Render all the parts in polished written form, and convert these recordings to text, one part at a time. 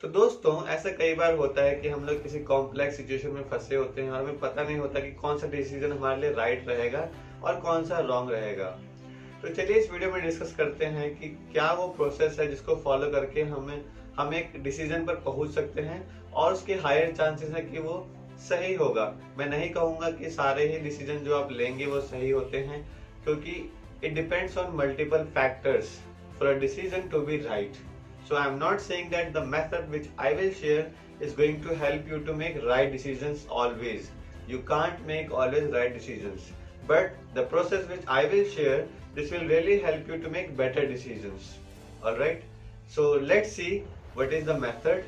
तो दोस्तों ऐसा कई बार होता है कि हम लोग किसी कॉम्प्लेक्स सिचुएशन में फंसे होते हैं और हमें पता नहीं होता कि कौन सा डिसीजन हमारे लिए राइट रहेगा और कौन सा रॉन्ग रहेगा। तो चलिए इस वीडियो में डिस्कस करते हैं कि क्या वो प्रोसेस है जिसको फॉलो करके हम एक डिसीजन पर पहुंच सकते हैं और उसके हायर चांसेस है कि वो सही होगा। मैं नहीं कहूंगा कि सारे ही डिसीजन जो आप लेंगे वो सही होते हैं, क्योंकि it depends on multiple factors for a decision to be right. So I am not saying that the method which I will share is going to help you to make right decisions always. You can't make always right decisions. But the process which I will share, this will really help you to make better decisions. Alright? So let's see what is the method.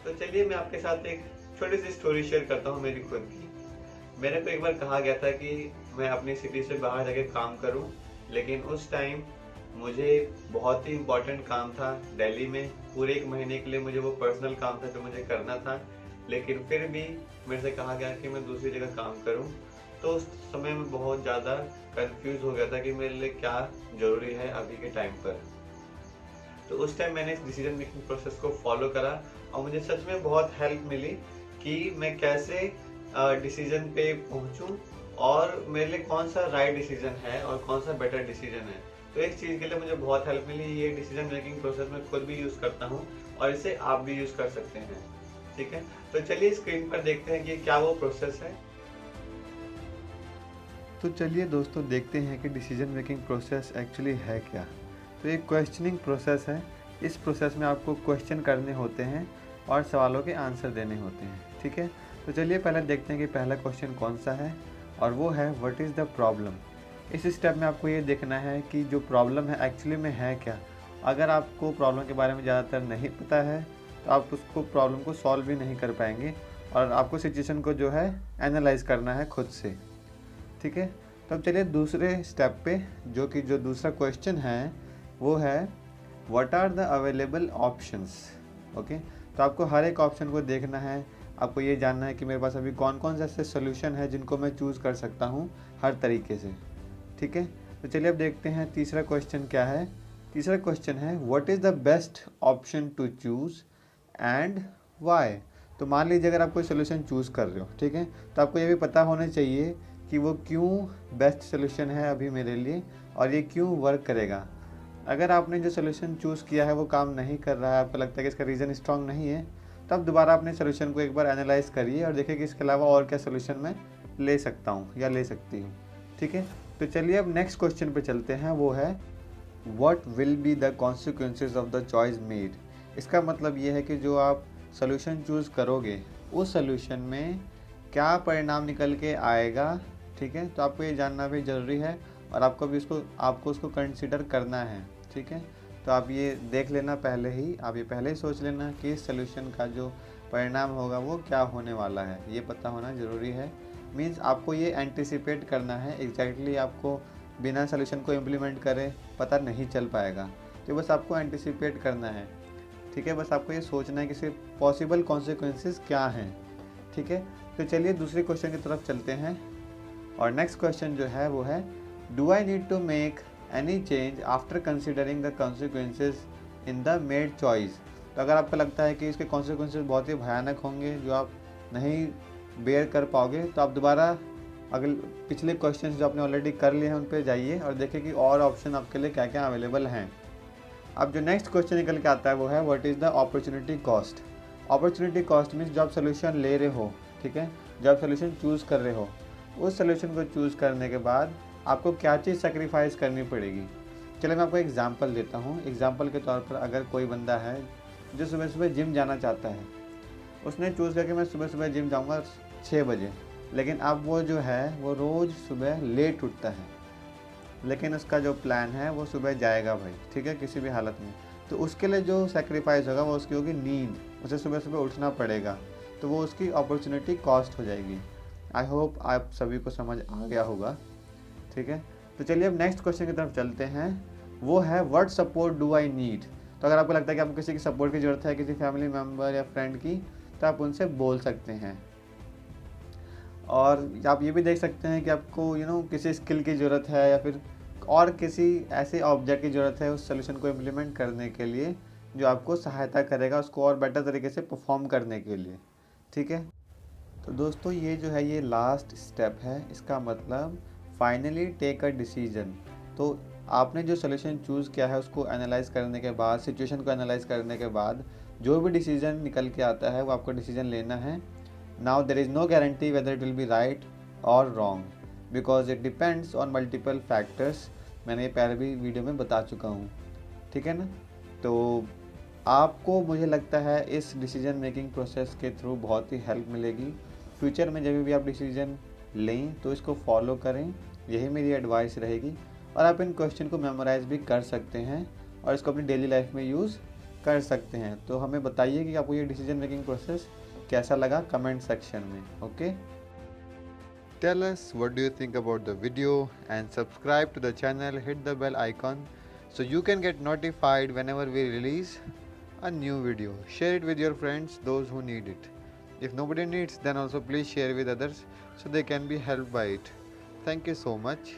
तो चलिए मैं आपके साथ एक छोटी सी story share करता हूँ मेरी खुद की। मेरे को एक बार कहा गया था कि मैं अपनी सिटी से बाहर जाके काम करूँ, लेकिन उस टाइम मुझे बहुत ही इम्पोर्टेंट काम था दिल्ली में। पूरे 1 महीने के लिए मुझे वो पर्सनल काम था जो मुझे करना था, लेकिन फिर भी मेरे से कहा गया कि मैं दूसरी जगह काम करूं। तो उस समय में बहुत ज़्यादा कंफ्यूज हो गया था कि मेरे लिए क्या ज़रूरी है अभी के टाइम पर। तो उस टाइम मैंने इस डिसीजन मेकिंग प्रोसेस को फॉलो करा और मुझे सच में बहुत हेल्प मिली कि मैं कैसे डिसीजन पे पहुंचूं और मेरे लिए कौन सा राइट डिसीजन है और कौन सा बेटर डिसीजन है। तो इस चीज़ के लिए मुझे बहुत हेल्प मिली। ये डिसीजन मेकिंग प्रोसेस में खुद भी यूज़ करता हूँ और इसे आप भी यूज़ कर सकते हैं। ठीक है, तो चलिए स्क्रीन पर देखते हैं कि क्या वो प्रोसेस है। तो चलिए दोस्तों देखते हैं कि डिसीजन मेकिंग प्रोसेस एक्चुअली है क्या। तो एक क्वेश्चनिंग प्रोसेस है। इस प्रोसेस में आपको क्वेश्चन करने होते हैं और सवालों के आंसर देने होते हैं। ठीक है, तो चलिए पहले देखते हैं कि पहला क्वेश्चन कौन सा है, और वो है व्हाट इज़ द प्रॉब्लम। इस स्टेप में आपको ये देखना है कि जो प्रॉब्लम है एक्चुअली में है क्या। अगर आपको प्रॉब्लम के बारे में ज़्यादातर नहीं पता है तो आप उसको प्रॉब्लम को सॉल्व भी नहीं कर पाएंगे और आपको सिचुएशन को जो है एनालाइज करना है खुद से। ठीक है, तो अब चलिए दूसरे स्टेप पे, जो दूसरा क्वेश्चन है वो है what are the available options. Okay, तो आपको हर एक ऑप्शन को देखना है। आपको ये जानना है कि मेरे पास अभी कौन कौन से ऐसे सोल्यूशन है जिनको मैं चूज़ कर सकता हूँ हर तरीके से। ठीक है, तो चलिए अब देखते हैं तीसरा क्वेश्चन क्या है। तीसरा क्वेश्चन है what is the best option to choose and why. तो मान लीजिए अगर आप कोई सोल्यूशन चूज़ कर रहे हो, ठीक है, तो आपको ये भी पता होना चाहिए कि वो क्यों बेस्ट सोल्यूशन है अभी मेरे लिए और ये क्यों वर्क करेगा। अगर आपने जो सोल्यूशन चूज़ किया है वो काम नहीं कर रहा है, आपको लगता है कि इसका रीज़न स्ट्रॉन्ग नहीं है, तब दोबारा अपने सोल्यूशन को एक बार एनालाइज करिए और देखिए कि इसके अलावा और क्या सोल्यूशन मैं ले सकता हूँ या ले सकती हूँ। ठीक है, तो चलिए अब नेक्स्ट क्वेश्चन पे चलते हैं। वो है what will be the consequences of the choice made. इसका मतलब ये है कि जो आप सोल्यूशन चूज़ करोगे उस सोल्यूशन में क्या परिणाम निकल के आएगा। ठीक है, तो आपको ये जानना भी ज़रूरी है और आपको उसको कंसिडर करना है। ठीक है, तो आप ये देख लेना पहले ही, आप ये पहले ही सोच लेना कि इस सोल्यूशन का जो परिणाम होगा वो क्या होने वाला है, ये पता होना ज़रूरी है। मीन्स आपको ये एंटिसिपेट करना है। एग्जैक्टली आपको बिना सोल्यूशन को इम्प्लीमेंट करे पता नहीं चल पाएगा, तो बस आपको एंटिसिपेट करना है। ठीक है, बस आपको ये सोचना है कि इसके पॉसिबल कॉन्सिक्वेंसेस क्या हैं। ठीक है, तो चलिए दूसरे क्वेश्चन की तरफ चलते हैं और नेक्स्ट क्वेश्चन जो है वो है do I need to make any change after considering the consequences in the made choice. तो अगर आपको लगता है कि इसके कॉन्सिक्वेंसेस बहुत ही भयानक होंगे जो आप नहीं बेयर कर पाओगे, तो आप दोबारा अगले पिछले क्वेश्चंस जो आपने ऑलरेडी कर लिए हैं उन पे जाइए और देखें कि और ऑप्शन आपके लिए क्या क्या अवेलेबल हैं। अब जो नेक्स्ट क्वेश्चन निकल के आता है वो है what is the opportunity cost. Opportunity cost means जो आप सोल्यूशन ले रहे हो, ठीक है, जो आप सोल्यूशन चूज़ कर रहे हो, उस सोल्यूशन को चूज़ करने के बाद आपको क्या चीज़ सेक्रीफाइस करनी पड़ेगी। चलिए मैं आपको एग्जांपल देता हूँ। एग्जांपल के तौर पर अगर कोई बंदा है जो सुबह सुबह जिम जाना चाहता है, उसने चूज़ करके मैं सुबह सुबह जिम जाऊँगा 6 बजे, लेकिन अब वो जो है वो रोज़ सुबह लेट उठता है, लेकिन उसका जो प्लान है वो सुबह जाएगा भाई, ठीक है, किसी भी हालत में। तो उसके लिए जो सेक्रीफाइस होगा वो उसकी होगी नींद, उसे सुबह सुबह उठना पड़ेगा, तो वो उसकी अपॉर्चुनिटी कॉस्ट हो जाएगी। आई होप आप सभी को समझ आ गया होगा। ठीक है, तो चलिए अब नेक्स्ट क्वेश्चन की तरफ चलते हैं। वो है what support do I need. तो अगर आपको लगता है कि आपको किसी की सपोर्ट की ज़रूरत है, किसी फैमिली मेम्बर या फ्रेंड की, तो आप उनसे बोल सकते हैं। और आप ये भी देख सकते हैं कि आपको किसी स्किल की ज़रूरत है या फिर और किसी ऐसे ऑब्जेक्ट की ज़रूरत है उस सोल्यूशन को इम्प्लीमेंट करने के लिए जो आपको सहायता करेगा उसको और बेटर तरीके से परफॉर्म करने के लिए। ठीक है, तो दोस्तों ये जो है ये लास्ट स्टेप है। इसका मतलब फाइनली टेक अ डिसीजन। तो आपने जो सोल्यूशन चूज़ किया है उसको एनालाइज करने के बाद, सिचुएशन को एनालाइज करने के बाद जो भी डिसीजन निकल के आता है वो आपको डिसीजन लेना है। Now there is no guarantee whether it will be right और wrong because it depends on multiple factors. मैंने ये पहले भी वीडियो में बता चुका हूँ। ठीक है ना, तो आपको मुझे लगता है इस डिसीजन मेकिंग प्रोसेस के थ्रू बहुत ही हेल्प मिलेगी। फ्यूचर में जब भी आप डिसीजन लें तो इसको फॉलो करें, यही मेरी एडवाइस रहेगी। और आप इन क्वेश्चन को मेमोराइज भी कर सकते हैं और इसको अपनी डेली लाइफ में यूज़ कर सकते हैं। तो हमें बताइए कि आपको ये डिसीजन मेकिंग प्रोसेस कैसा लगा कमेंट सेक्शन में। Okay, tell us what do you think about the video and subscribe to the channel, hit the bell icon so you can get notified whenever we release a new video. Share it with your friends, those who need it. If nobody needs, then also please share with others so they can be helped by it. Thank you so much.